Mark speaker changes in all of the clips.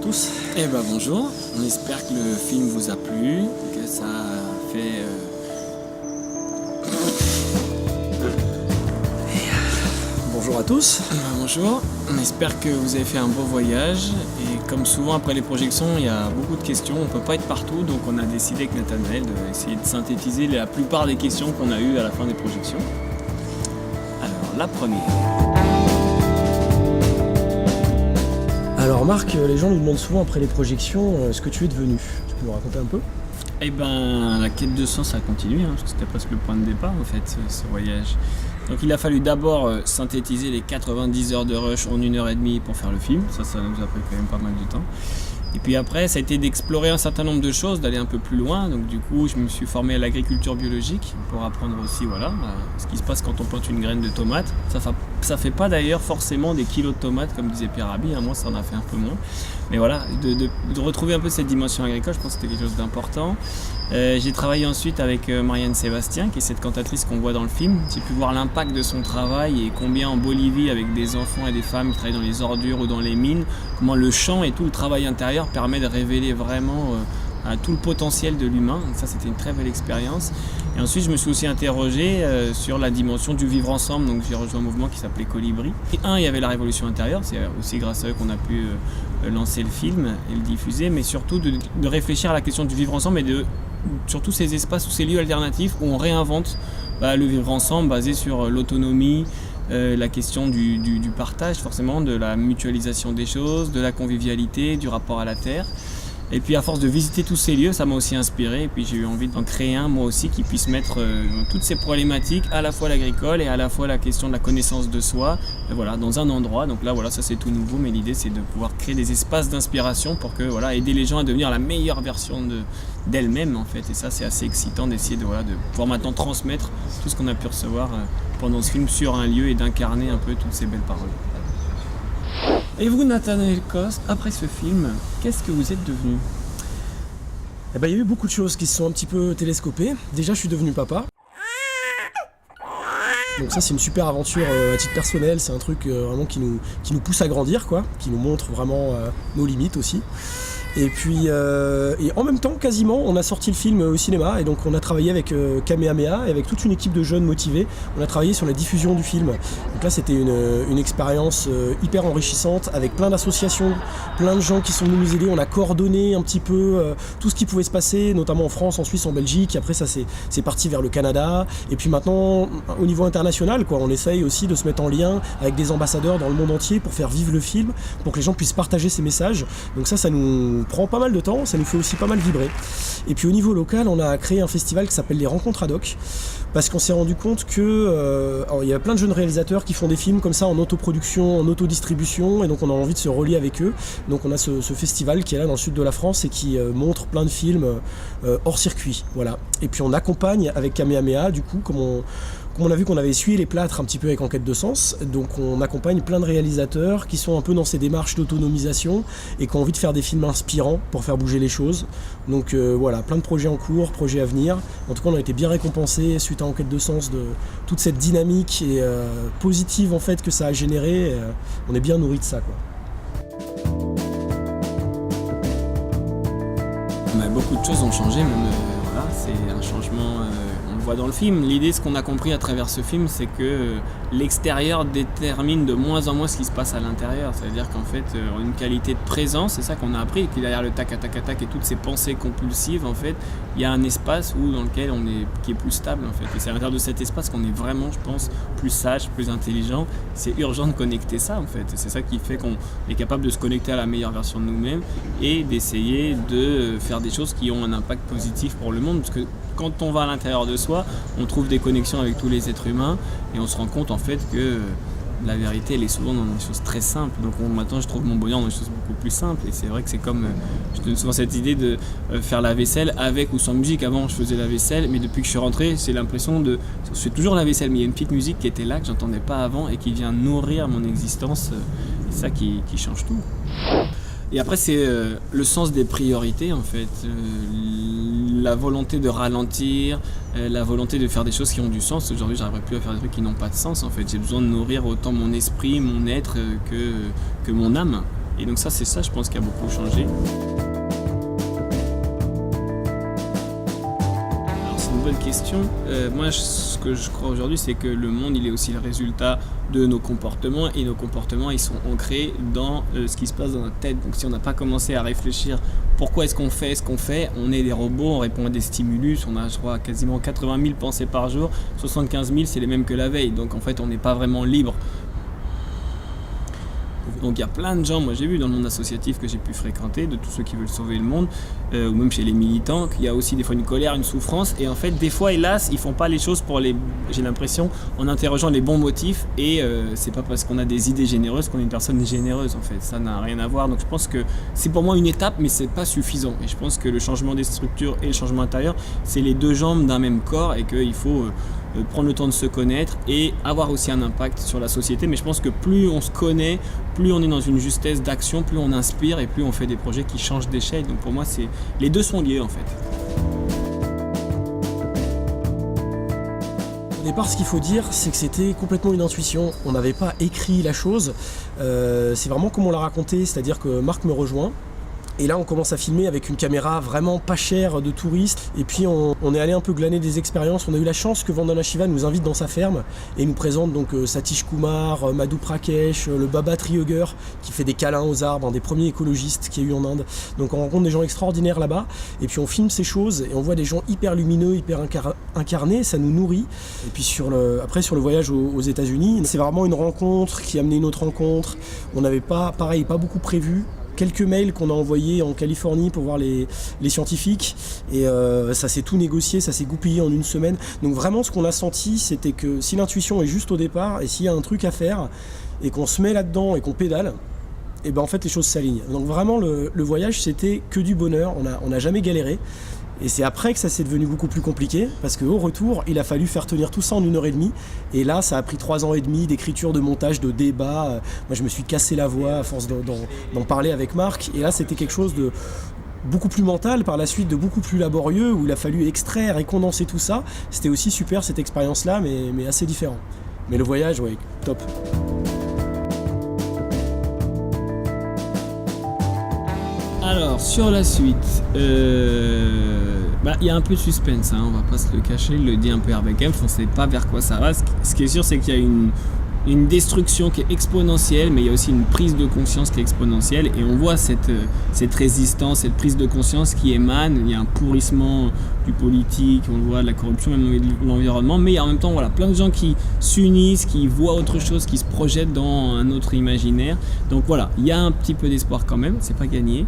Speaker 1: tous.
Speaker 2: Eh ben bonjour, on espère que le film vous a plu, que ça a fait...
Speaker 1: Bonjour à tous.
Speaker 2: Eh ben bonjour, on espère que vous avez fait un beau voyage et comme souvent après les projections il y a beaucoup de questions, on ne peut pas être partout donc on a décidé avec Nathanaël d'essayer de synthétiser la plupart des questions qu'on a eues à la fin des projections. Alors la première.
Speaker 1: Alors Marc, les gens nous demandent souvent après les projections ce que tu es devenu. Tu peux nous raconter un peu ?
Speaker 2: Eh ben la quête de sens a continué, parce que c'était presque le point de départ en fait ce voyage. Donc il a fallu d'abord synthétiser les 90 heures de rush en 1h30 pour faire le film, ça nous a pris quand même pas mal de temps. Et puis après ça a été d'explorer un certain nombre de choses, d'aller un peu plus loin, donc du coup je me suis formé à l'agriculture biologique pour apprendre aussi ce qui se passe quand on plante une graine de tomate. Ça fait pas d'ailleurs forcément des kilos de tomates comme disait Pierre Rabhi, moi ça en a fait un peu moins. Mais voilà, de retrouver un peu cette dimension agricole, je pense que c'était quelque chose d'important. J'ai travaillé ensuite avec Marianne Sébastien, qui est cette cantatrice qu'on voit dans le film. J'ai pu voir l'impact de son travail et combien en Bolivie, avec des enfants et des femmes qui travaillent dans les ordures ou dans les mines, comment le chant et tout le travail intérieur permet de révéler vraiment tout le potentiel de l'humain. Donc ça, c'était une très belle expérience. Et ensuite, je me suis aussi interrogé sur la dimension du vivre ensemble. Donc j'ai rejoint un mouvement qui s'appelait Colibri. Et il y avait la Révolution intérieure. C'est aussi grâce à eux qu'on a pu lancer le film et le diffuser. Mais surtout de réfléchir à la question du vivre ensemble et surtout ces espaces ou ces lieux alternatifs où on réinvente le vivre ensemble basé sur l'autonomie, la question du partage forcément, de la mutualisation des choses, de la convivialité, du rapport à la terre. Et puis à force de visiter tous ces lieux, ça m'a aussi inspiré et puis j'ai eu envie d'en créer un moi aussi qui puisse mettre toutes ces problématiques, à la fois l'agricole et à la fois la question de la connaissance de soi, dans un endroit. Donc là ça c'est tout nouveau, mais l'idée c'est de pouvoir créer des espaces d'inspiration pour que aider les gens à devenir la meilleure version d'elles-mêmes en fait. Et ça c'est assez excitant d'essayer de pouvoir maintenant transmettre tout ce qu'on a pu recevoir pendant ce film sur un lieu et d'incarner un peu toutes ces belles paroles. Et vous, Nathanaël Coste, après ce film, qu'est-ce que vous êtes devenu ?
Speaker 1: Eh ben, il y a eu beaucoup de choses qui se sont un petit peu télescopées. Déjà, je suis devenu papa. Donc ça, c'est une super aventure à titre personnel. C'est un truc vraiment qui nous pousse à grandir, qui nous montre vraiment nos limites aussi. Et puis, et en même temps, quasiment, on a sorti le film au cinéma et donc on a travaillé avec Kamehameha et avec toute une équipe de jeunes motivés. On a travaillé sur la diffusion du film. Donc là, c'était une expérience hyper enrichissante avec plein d'associations, plein de gens qui sont venus nous aider. On a coordonné un petit peu tout ce qui pouvait se passer, notamment en France, en Suisse, en Belgique. Après, ça c'est parti vers le Canada. Et puis maintenant, au niveau international, on essaye aussi de se mettre en lien avec des ambassadeurs dans le monde entier pour faire vivre le film, pour que les gens puissent partager ces messages. Donc ça nous prend pas mal de temps, ça nous fait aussi pas mal vibrer. Et puis au niveau local, on a créé un festival qui s'appelle les Rencontres ad hoc, parce qu'on s'est rendu compte que il y a plein de jeunes réalisateurs qui font des films comme ça en autoproduction, en autodistribution, et donc on a envie de se relier avec eux. Donc on a ce festival qui est là dans le sud de la France et qui montre plein de films hors circuit. Voilà. Et puis on accompagne avec Kamehameha, du coup, comme on a vu qu'on avait essuyé les plâtres un petit peu avec En quête de sens, donc on accompagne plein de réalisateurs qui sont un peu dans ces démarches d'autonomisation et qui ont envie de faire des films inspirants pour faire bouger les choses. Donc plein de projets en cours, projets à venir. En tout cas, on a été bien récompensés suite à En quête de sens de toute cette dynamique et positive en fait que ça a généré. On est bien nourris de ça,
Speaker 2: Beaucoup de choses ont changé, même c'est un changement. On le voit dans le film. L'idée, ce qu'on a compris à travers ce film, c'est que l'extérieur détermine de moins en moins ce qui se passe à l'intérieur. C'est-à-dire qu'en fait, on a une qualité de présence, c'est ça qu'on a appris. Et puis derrière le tac et toutes ces pensées compulsives, en fait, il y a un espace qui est plus stable, en fait. Et c'est à l'intérieur de cet espace qu'on est vraiment, je pense, plus sage, plus intelligent. C'est urgent de connecter ça, en fait. Et c'est ça qui fait qu'on est capable de se connecter à la meilleure version de nous-mêmes et d'essayer de faire des choses qui ont un impact positif pour le monde. Parce que quand on va à l'intérieur de soi, on trouve des connexions avec tous les êtres humains et on se rend compte en fait que la vérité elle est souvent dans des choses très simples. Donc maintenant je trouve mon bonheur dans des choses beaucoup plus simples et c'est vrai que c'est comme, je donne souvent cette idée de faire la vaisselle avec ou sans musique. Avant je faisais la vaisselle mais depuis que je suis rentré c'est l'impression je fais toujours la vaisselle mais il y a une petite musique qui était là que j'entendais pas avant et qui vient nourrir mon existence. C'est ça qui change tout. Et après c'est le sens des priorités en fait, la volonté de ralentir, la volonté de faire des choses qui ont du sens. Aujourd'hui j'arriverai plus à faire des trucs qui n'ont pas de sens en fait, j'ai besoin de nourrir autant mon esprit, mon être que mon âme. Et donc ça, c'est ça, je pense, qui a beaucoup changé. Bonne question. Moi, ce que je crois aujourd'hui, c'est que le monde, il est aussi le résultat de nos comportements, et nos comportements, ils sont ancrés dans ce qui se passe dans notre tête. Donc si on n'a pas commencé à réfléchir pourquoi est-ce qu'on fait ce qu'on fait, on est des robots, on répond à des stimulus, on a, je crois, quasiment 80 000 pensées par jour, 75 000, c'est les mêmes que la veille. Donc en fait, on n'est pas vraiment libre. Donc il y a plein de gens, moi j'ai vu dans le monde associatif que j'ai pu fréquenter, de tous ceux qui veulent sauver le monde, ou même chez les militants, qu'il y a aussi des fois une colère, une souffrance, et en fait des fois hélas ils font pas les choses j'ai l'impression, en interrogeant les bons motifs, et c'est pas parce qu'on a des idées généreuses qu'on est une personne généreuse en fait, ça n'a rien à voir. Donc je pense que c'est pour moi une étape, mais c'est pas suffisant, et je pense que le changement des structures et le changement intérieur, c'est les deux jambes d'un même corps, et qu'il faut prendre le temps de se connaître et avoir aussi un impact sur la société. Mais je pense que plus on se connaît, plus on est dans une justesse d'action, plus on inspire et plus on fait des projets qui changent d'échelle. Donc pour moi, les deux sont liés en fait.
Speaker 1: Au départ, ce qu'il faut dire, c'est que c'était complètement une intuition. On n'avait pas écrit la chose. C'est vraiment comme on l'a raconté, c'est-à-dire que Marc me rejoint. Et là, on commence à filmer avec une caméra vraiment pas chère de touristes. Et puis, on est allé un peu glaner des expériences. On a eu la chance que Vandana Shiva nous invite dans sa ferme et nous présente donc Satish Kumar, Madhu Prakesh, le Baba Tree Hugger qui fait des câlins aux arbres, un des premiers écologistes qu'il y a eu en Inde. Donc, on rencontre des gens extraordinaires là-bas. Et puis, on filme ces choses et on voit des gens hyper lumineux, hyper incarnés. Ça nous nourrit. Et puis, après, sur le voyage aux États-Unis, c'est vraiment une rencontre qui a amené une autre rencontre. On n'avait pas beaucoup prévu. Quelques mails qu'on a envoyés en Californie pour voir les scientifiques, et ça s'est tout négocié, ça s'est goupillé en une semaine. Donc vraiment ce qu'on a senti, c'était que si l'intuition est juste au départ et s'il y a un truc à faire et qu'on se met là-dedans et qu'on pédale, et ben en fait les choses s'alignent. Donc vraiment le voyage c'était que du bonheur, on n'a jamais galéré. Et c'est après que ça s'est devenu beaucoup plus compliqué, parce qu'au retour, il a fallu faire tenir tout ça en 1h30. Et là, ça a pris 3 ans et demi d'écriture, de montage, de débat. Moi, je me suis cassé la voix à force d'en parler avec Marc. Et là, c'était quelque chose de beaucoup plus mental, par la suite de beaucoup plus laborieux, où il a fallu extraire et condenser tout ça. C'était aussi super, cette expérience-là, mais assez différent. Mais le voyage, ouais, top.
Speaker 2: Alors, sur la suite, y a un peu de suspense, hein, on va pas se le cacher, il le dit un peu Hervé Kempf, on ne sait pas vers quoi ça va. Ce qui est sûr, c'est qu'il y a une destruction qui est exponentielle, mais il y a aussi une prise de conscience qui est exponentielle, et on voit cette résistance, cette prise de conscience qui émane. Il y a un pourrissement du politique, on le voit, de la corruption, même de l'environnement, mais il y a en même temps plein de gens qui s'unissent, qui voient autre chose, qui se projettent dans un autre imaginaire. Donc voilà, il y a un petit peu d'espoir quand même, c'est pas gagné.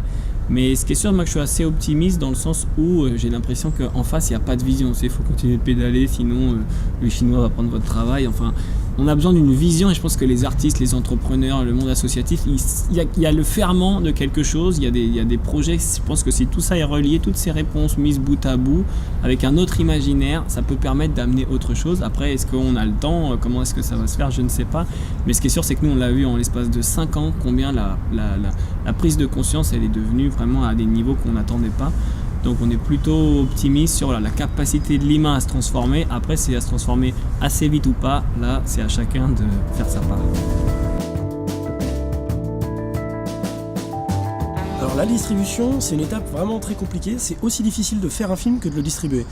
Speaker 2: Mais ce qui est sûr, moi, que je suis assez optimiste dans le sens où j'ai l'impression qu'en face, il n'y a pas de vision. Il faut continuer de pédaler, sinon le Chinois va prendre votre travail. Enfin, on a besoin d'une vision, et je pense que les artistes, les entrepreneurs, le monde associatif, il y a le ferment de quelque chose, il y a des projets. Je pense que si tout ça est relié, toutes ces réponses mises bout à bout, avec un autre imaginaire, ça peut permettre d'amener autre chose. Après, est-ce qu'on a le temps? Comment est-ce que ça va se faire? Je ne sais pas. Mais ce qui est sûr, c'est que nous, on l'a vu en l'espace de 5 ans, combien la prise de conscience, elle est devenue vraiment à des niveaux qu'on n'attendait pas. Donc on est plutôt optimiste sur la capacité de l'humain à se transformer. Après, c'est à se transformer assez vite ou pas. Là, c'est à chacun de faire sa part.
Speaker 1: Alors la distribution, c'est une étape vraiment très compliquée. C'est aussi difficile de faire un film que de le distribuer.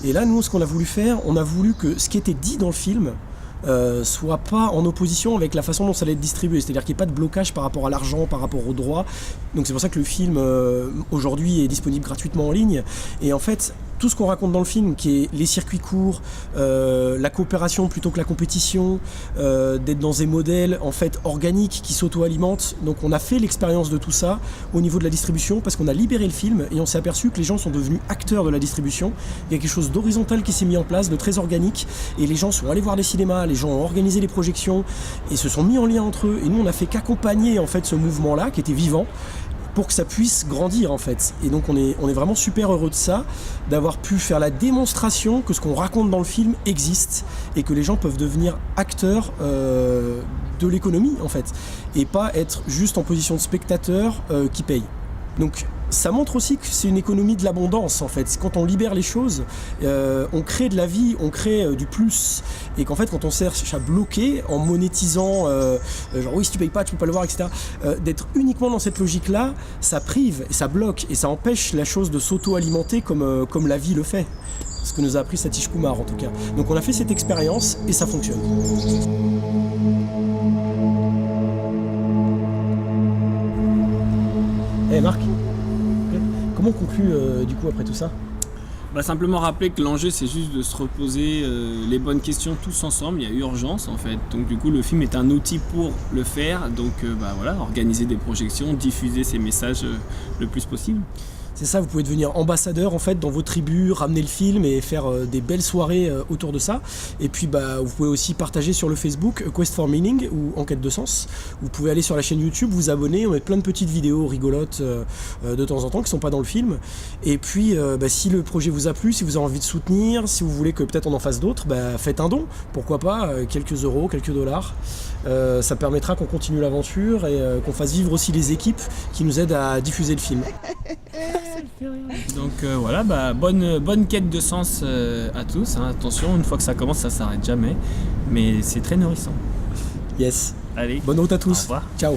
Speaker 1: Et là, nous, ce qu'on a voulu faire, on a voulu que ce qui était dit dans le film soit pas en opposition avec la façon dont ça allait être distribué, c'est-à-dire qu'il n'y ait pas de blocage par rapport à l'argent, par rapport aux droits. Donc c'est pour ça que le film aujourd'hui est disponible gratuitement en ligne. Et en fait, tout ce qu'on raconte dans le film, qui est les circuits courts, la coopération plutôt que la compétition, d'être dans des modèles en fait organiques qui s'auto-alimentent. Donc on a fait l'expérience de tout ça au niveau de la distribution, parce qu'on a libéré le film et on s'est aperçu que les gens sont devenus acteurs de la distribution. Il y a quelque chose d'horizontal qui s'est mis en place, de très organique, et les gens sont allés voir les cinémas, les gens ont organisé les projections et se sont mis en lien entre eux. Et nous, on n'a fait qu'accompagner en fait ce mouvement-là qui était vivant, pour que ça puisse grandir en fait. Et donc on est vraiment super heureux de ça, d'avoir pu faire la démonstration que ce qu'on raconte dans le film existe et que les gens peuvent devenir acteurs de l'économie en fait, et pas être juste en position de spectateur qui paye. Donc ça montre aussi que c'est une économie de l'abondance en fait. Quand on libère les choses, on crée de la vie, on crée du plus. Et qu'en fait quand on cherche à bloquer en monétisant, genre oui si tu payes pas tu peux pas le voir, etc. D'être uniquement dans cette logique-là, ça prive et ça bloque et ça empêche la chose de s'auto-alimenter comme la vie le fait. Ce que nous a appris Satish Kumar en tout cas. Donc on a fait cette expérience et ça fonctionne. Eh Marc, comment on conclut du coup après tout ça?
Speaker 2: Simplement rappeler que l'enjeu c'est juste de se reposer les bonnes questions tous ensemble, il y a urgence en fait. Donc du coup le film est un outil pour le faire, donc voilà, organiser des projections, diffuser ces messages le plus possible.
Speaker 1: C'est ça, vous pouvez devenir ambassadeur en fait dans vos tribus, ramener le film et faire des belles soirées autour de ça. Et puis vous pouvez aussi partager sur le Facebook Quest for Meaning ou Enquête de Sens. Vous pouvez aller sur la chaîne YouTube, vous abonner, on met plein de petites vidéos rigolotes de temps en temps qui sont pas dans le film. Et puis si le projet vous a plu, si vous avez envie de soutenir, si vous voulez que peut-être on en fasse d'autres, faites un don, pourquoi pas, quelques euros, quelques dollars. Ça permettra qu'on continue l'aventure et qu'on fasse vivre aussi les équipes qui nous aident à diffuser le film.
Speaker 2: Donc voilà, bonne quête de sens à tous. Hein. Attention, une fois que ça commence, ça s'arrête jamais. Mais c'est très nourrissant.
Speaker 1: Yes.
Speaker 2: Allez.
Speaker 1: Bonne route à tous.
Speaker 2: Au revoir.
Speaker 1: Ciao.